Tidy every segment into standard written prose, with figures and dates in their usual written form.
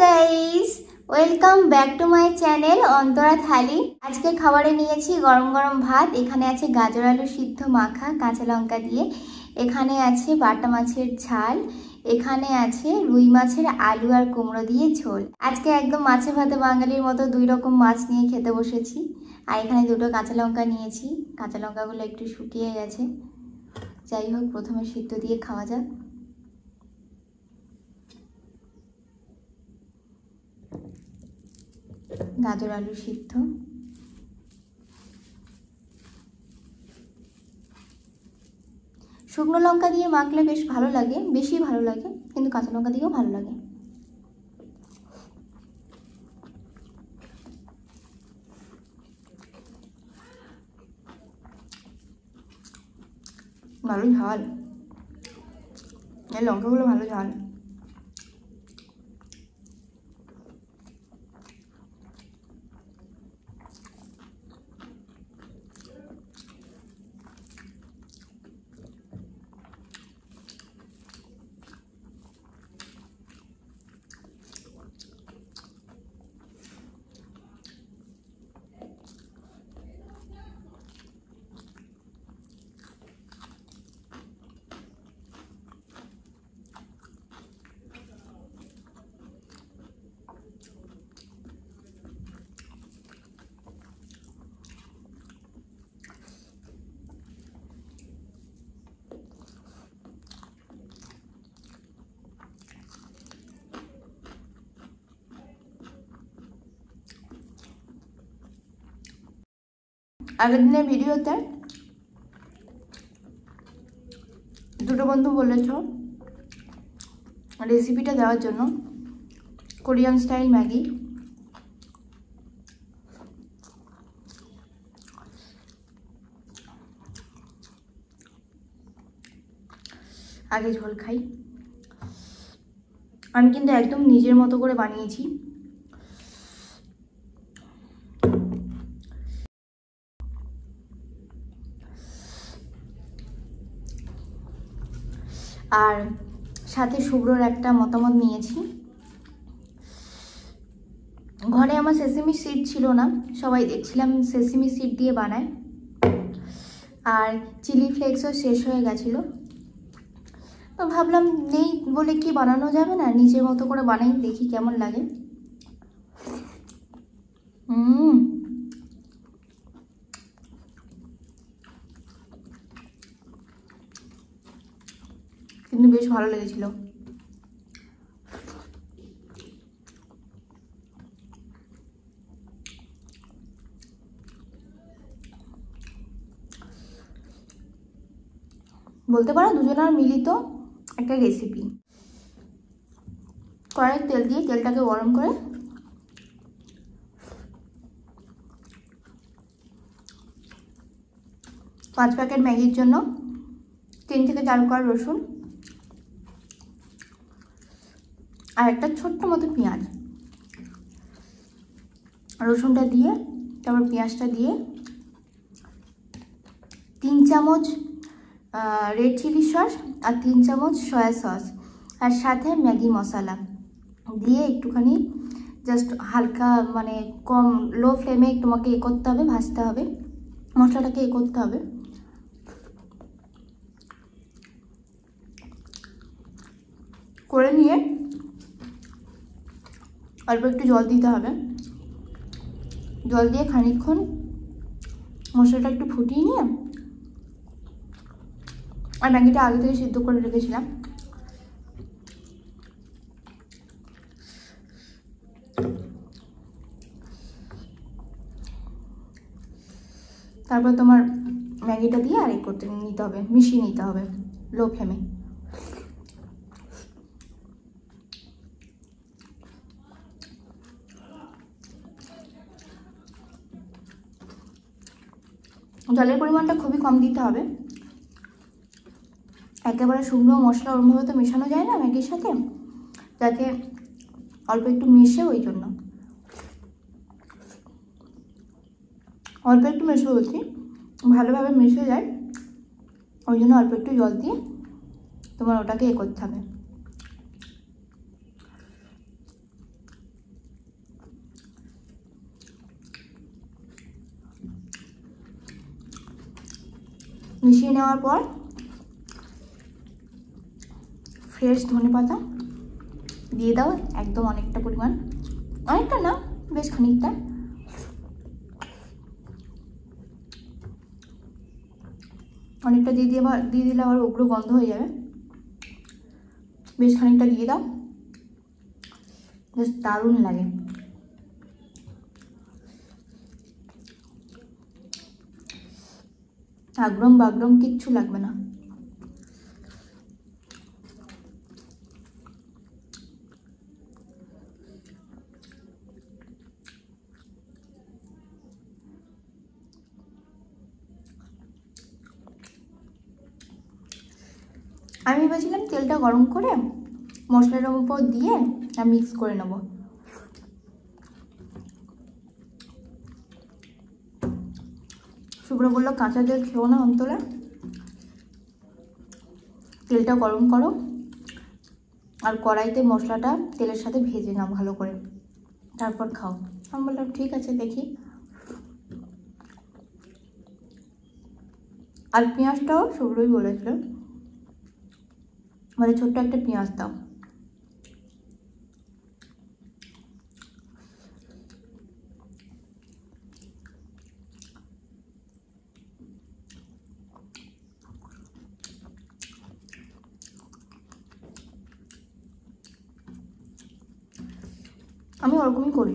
Guys, welcome back to my channel Antara Thali. আজকে খাবারে নিয়েছি গরম গরম ভাত, এখানে আছে গাজর আলু সিদ্ধ মাখা কাঁচা লঙ্কা দিয়ে, এখানে আছে বাটা মাছের ঝাল, এখানে আছে রুই মাছের আলু আর কুমড়ো দিয়ে ঝোল। আজকে একদম মাছে ভাতে বাঙালির মতো 2 রকম মাছ নিয়ে খেতে বসেছি। আর এখানে 2টো কাঁচা লঙ্কা নিয়েছি, কাঁচা লঙ্কাগুলো একটু শুকিয়ে গেছে। যাই হোক, প্রথমে সিদ্ধ দিয়ে খাওয়া যাক। গাজর আলু সিদ্ধ, শুকনো লঙ্কা দিয়ে মাখলে বেশ ভালো লাগে, বেশি ভালো লাগে, কিন্তু কাঁচা লঙ্কা দিয়েও ভালো লাগে। ভালো ঝাল, এই লঙ্কাগুলো ভালো ঝাল। আগের দিনের ভিডিওতে 2টো বন্ধু বলেছ রেসিপিটা দেওয়ার জন্য, কোরিয়ান স্টাইল ম্যাগি। আগে ঝোল খাই। আমি কিন্তু একদম নিজের মতো করে বানিয়েছি। আর সাথে শুভ্রর একটা মতামত নিয়েছি। ঘরে আমার সেসিমি সিড ছিল না, সবাই দেখছিলাম সেসিমি সিড দিয়ে বানায়, আর চিলি ফ্লেক্সও শেষ হয়ে গেছিলো। তো ভাবলাম নেই বলে কি বানানো যাবে না, নিজের মতো করে বানাই, দেখি কেমন লাগে। কিন্তু বেশ ভালো লেগেছিল। বলতে পারো দুজনের মিলিত একটা রেসিপি। কড়াইয়ে তেল দিয়ে তেলটাকে গরম করে 5 প্যাকেট ম্যাগির জন্য 3 থেকে 4 কোয়া রসুন আর একটা ছোট্ট মতো পেঁয়াজ, রসুনটা দিয়ে তারপর পেঁয়াজটা দিয়ে 3 চামচ রেড চিলি সস আর 3 চামচ সয়া সস আর সাথে ম্যাগি মশলা দিয়ে একটুখানি জাস্ট হালকা মানে কম লো ফ্লেমে তোমাকে করতে হবে, ভাজতে হবে, মশলাটাকে করতে হবে। করে নিয়ে অল্প একটু জল দিতে হবে, জল দিয়ে খানিকক্ষণ মশলাটা একটু ফুটিয়ে নিয়ে, আর ম্যাগিটা আগে থেকে সিদ্ধ করে রেখেছিলাম, তারপর তোমার ম্যাগিটা দিয়ে আর করতে নিতে হবে, মিশিয়ে নিতে হবে লো ফ্লেমে। জলের পরিমাণটা খুবই কম দিতে হবে, একেবারে শুকনো মশলা ওরমভাবে তো মেশানো যায় না ম্যাগির সাথে, যাতে অল্প একটু মিশে, ওই জন্য অল্প একটু মিশে বলছি, ভালোভাবে মিশে যায়, ওই জন্য অল্প একটু জল দিয়ে তোমার ওটাকে করতে হবে। মিশিয়ে নেওয়ার পর ফ্রেশ ধনেপাতা দিয়ে দাও, একদম অনেকটা পরিমাণ, অনেকটা না বেশ খানিকটা। অনেকটা দিয়ে দিলে আবার উগ্র গন্ধ হয়ে যাবে। বেশ খানিকটা দিয়ে দাও, বেশ দারুণ লাগে। আগরম বাগরম কিচ্ছু লাগবে না। আমি ভেবেছিলাম তেলটা গরম করে মশলাটার উপর দিয়ে মিক্স করে নেব। শুভ্র বললো কাঁচা তেল খেও না অন্তরা, তেলটা গরম করো আর কড়াইতে মশলাটা তেলের সাথে ভেজে নাও ভালো করে, তারপর খাও। আমি বললাম ঠিক আছে দেখি। আর পেঁয়াজটাও শুভ্রই বলেছিল, মানে ছোট্ট একটা পেঁয়াজ দাও। আমি ওরকমই করি।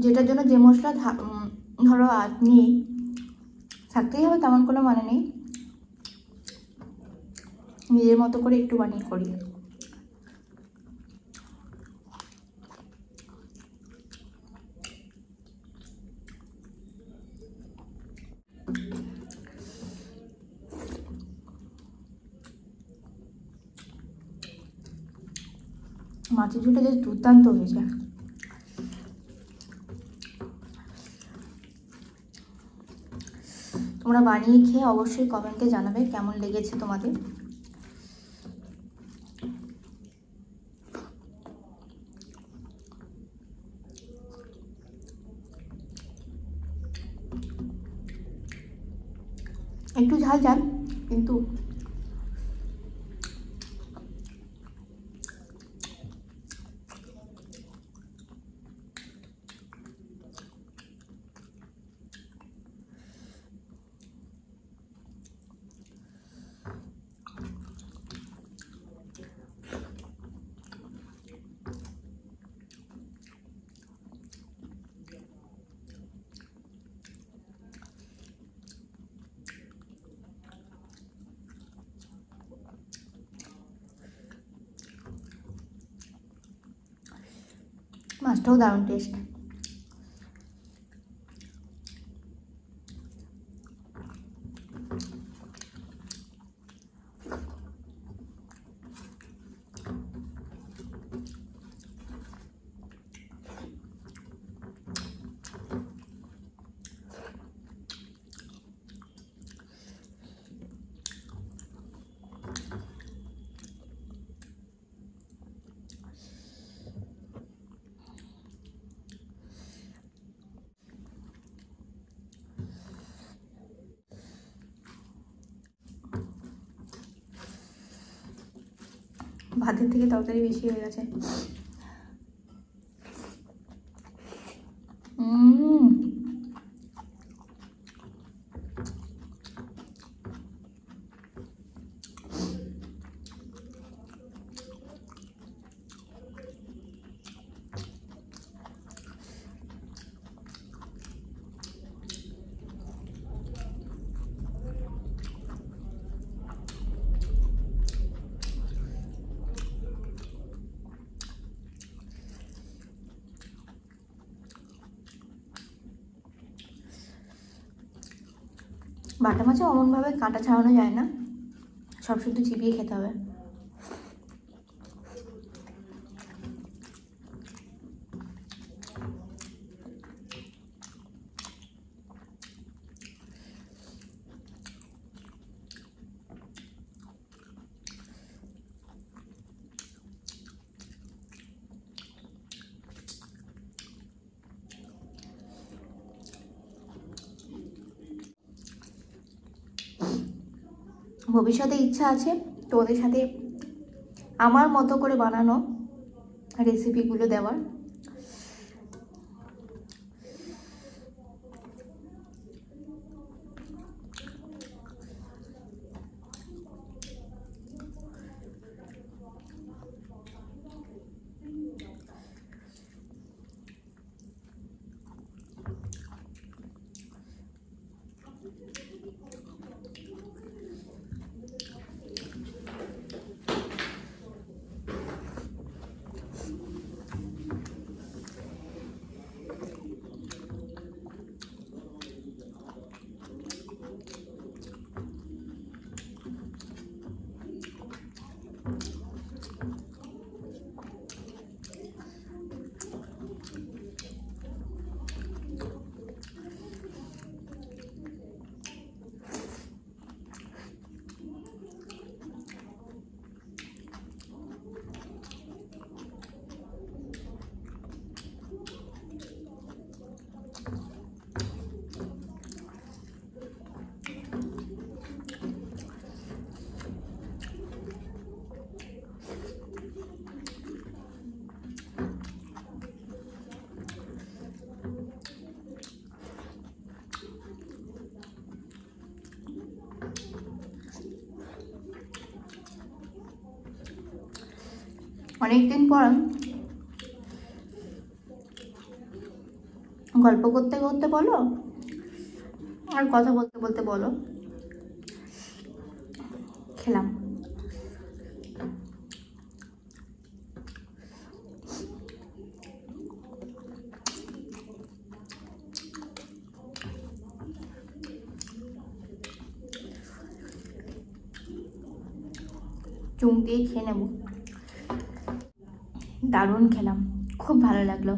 যেটার জন্য যে মশলা ধরো নেই, থাকতেই হবে তেমন কোনো মানে নেই, নিজের মতো করে একটু বানিয়ে করি। মাছের ঝোলটা যে দুর্দান্ত হয়েছে। তোমরা বানিয়ে খেয়ে অবশ্যই কমেন্টে জানাবে কেমন লেগেছে তোমাদের। একটু ঝাল ঝাল কিন্তু মাছটাও দারুণ টেস্ট। ভাতের থেকে তরকারি বেশি হয়ে গেছে। বাটা মাছে অমনভাবে কাঁটা ছাড়ানো যায় না, সব শুধু চিবিয়ে খেতে হবে। ভবিষ্যতে ইচ্ছা আছে তোমাদের সাথে আমার মতো করে বানানো রেসিপিগুলো দেওয়ার। অনেকদিন পর গল্প করতে করতে বলো আর কথা বলতে বলতে বলো খেলাম। চুম দিয়ে খেয়ে নেব। দারুণ খেলাম, খুব ভালো লাগলো।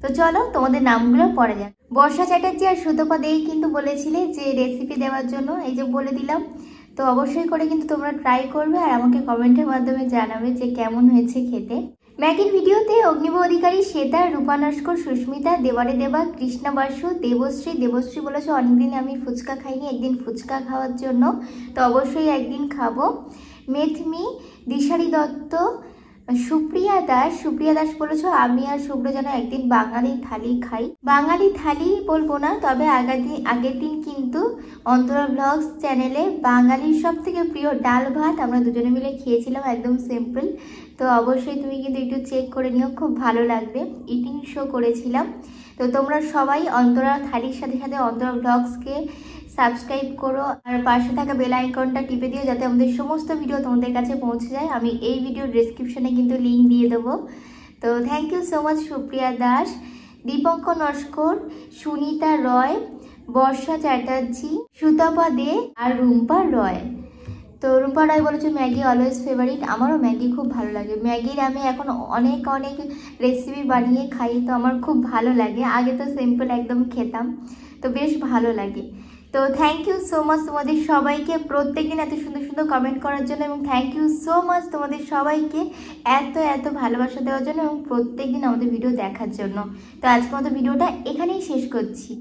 তো চলো তোমাদের নামগুলো পড়া যাক। বর্ষা চ্যাটার্জি আর সুতপা দেই কিন্তু বলেছিলে যে রেসিপি দেওয়ার জন্য, এই যে বলে দিলাম। তো অবশ্যই করে কিন্তু তোমরা ট্রাই করবে আর আমাকে কমেন্টের মাধ্যমে জানাবে যে কেমন হয়েছে খেতে। ম্যাগির ভিডিওতে অগ্নিব অধিকারী, শ্বেতা, রূপা নস্কর, সুস্মিতা, দেবারে দেবা, কৃষ্ণা বাসু, দেবশ্রী বলেছে অনেকদিন আমি ফুচকা খাইনি, একদিন ফুচকা খাওয়ার জন্য। তো অবশ্যই একদিন খাবো। মেথমি, দিশারি দত্ত, সুপ্রিয়া দাস বলেছো আমি আর শুভ্র যেন একদিন বাঙালি থালি খাই। বাঙালি থালি বলবো না, তবে আগের দিন কিন্তু অন্তরা ব্লগস চ্যানেলে বাঙালির সব থেকে প্রিয় ডাল ভাত আমরা দুজনে মিলে খেয়েছিলাম, একদম সিম্পল। তো অবশ্যই তুমি কিন্তু একটু চেক করে নিও, খুব ভালো লাগবে। ইটিং শো করেছিলাম। তো তোমরা সবাই অন্তরা থালির সাথে সাথে অন্তরা ব্লগসকে সাবস্ক্রাইব করো আর পাশে থাকা বেল আইকনটা টিপে দিও যাতে আমাদের সমস্ত ভিডিও তোমাদের কাছে পৌঁছে যায়। আমি এই ভিডিওর ডেসক্রিপশনে কিন্তু লিঙ্ক দিয়ে দেবো। তো thank you so much Supriya Das, Dipankar Naskar, Sunita Roy, Barsha Chatterjee, Sutapa De আর রুম্পা রয়। তো রুম্পা রায় বলেছে ম্যাগি অলওয়েজ ফেভারিট। আমারও ম্যাগি খুব ভালো লাগে। ম্যাগির আমি এখন অনেক রেসিপি বানিয়ে খাই, তো আমার খুব ভালো লাগে। আগে তো সিম্পল একদম খেতাম, তো বেশ ভালো লাগে। তো থ্যাংক ইউ সো মাচ তোমাদের সবাইকে প্রত্যেকদিন এত সুন্দর সুন্দর কমেন্ট করার জন্য, এবং থ্যাংক ইউ সো মাচ তোমাদের সবাইকে এত ভালোবাসা দেওয়ার জন্য এবং প্রত্যেকদিন আমাদের ভিডিও দেখার জন্য। তো আজকের মতো ভিডিওটা এখানেই শেষ করছি।